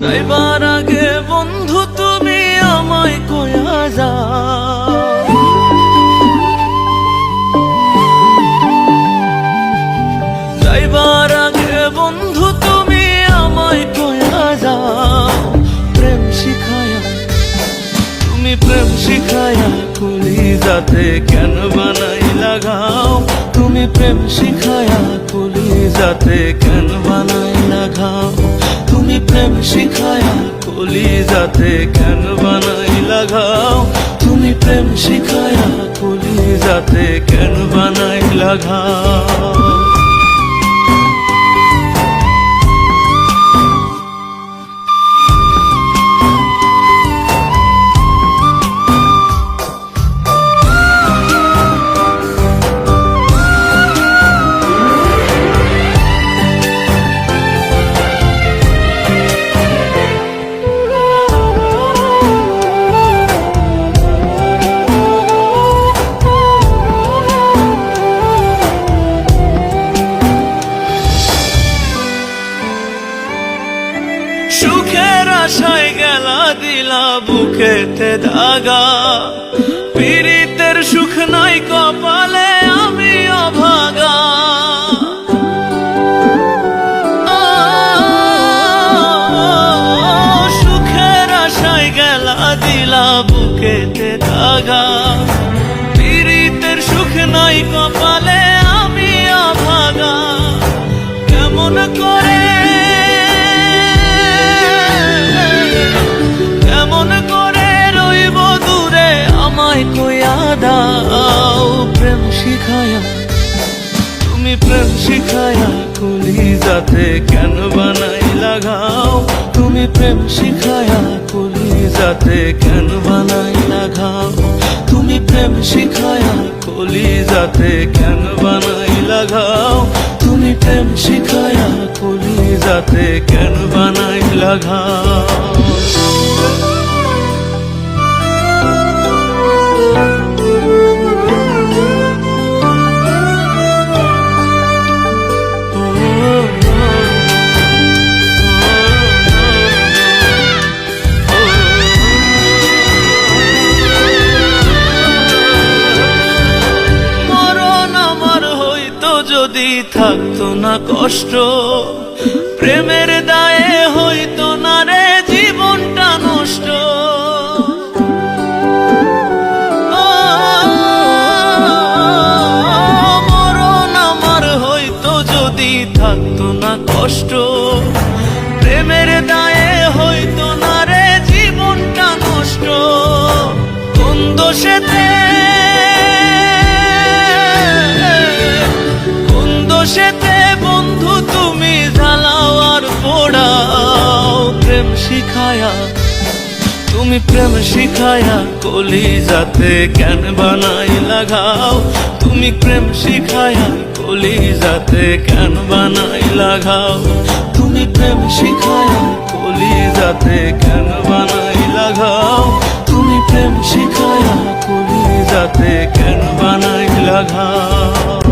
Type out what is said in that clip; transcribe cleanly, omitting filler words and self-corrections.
যাইবার আগে বন্ধু তুমি আমায় কয়া যাও, যাইবার আগে বন্ধু তুমি আমায় কয়া যাও। প্রেম শিখায়া তুমি প্রেম শিখায়া কলিজাতে কেন বানাই লাগাও, তুমি প্রেম শিখায়া কলিজাতে কেন বানাই লাগাও, তুমি প্রেম শিখায়া কলিজাতে কেন বানাই লাগাও, তুমি প্রেম শিখায়া কলিজাতে কেন বানাই লাগাও। সুখের আশায় গেলা দিলা বুকেতে দাগা, পীড়িতের সুখ নাই কপালে আমি অভাগা। সুখের আশায় গেলা দিলা বুকেতে দাগা, পীড়িতের সুখ নাই কপালে আমি অভাগা। কেমন করে দাও প্রেম শিখায়া, তুমি প্রেম শিখায়া কলিজাতে কেন বানাই লাগাও, তুমি প্রেম শিখায়া কলিজাতে কেন বানাই লাগাও, তুমি প্রেম শিখায়া কলিজাতে কেন বানাই লাগাও, তুমি প্রেম শিখায়া কলিজাতে কেন বানাই লাগাও। যদি থাকতো না কষ্ট, প্রেমের দায়ে হইতো না রে জীবনটা নষ্ট। মরণ আমার হইতো যদি থাকতো না কষ্ট, প্রেমের দায়ে হইতো না রে জীবনটা নষ্ট। কোন দোষেতে সেতে বন্ধু তুমি জ্বালাও আর পোড়াও, প্রেম শিখায়া তুমি প্রেম শিখায়া কলিজাতে কেন বানাই লাগাও, তুমি প্রেম শিখায়া কলিজাতে কেন বানাই লাগাও, তুমি প্রেম শিখায়া কলিজাতে কেন বানাই লাগাও, তুমি প্রেম শিখায়া কলিজাতে কেন বানাই লাগাও।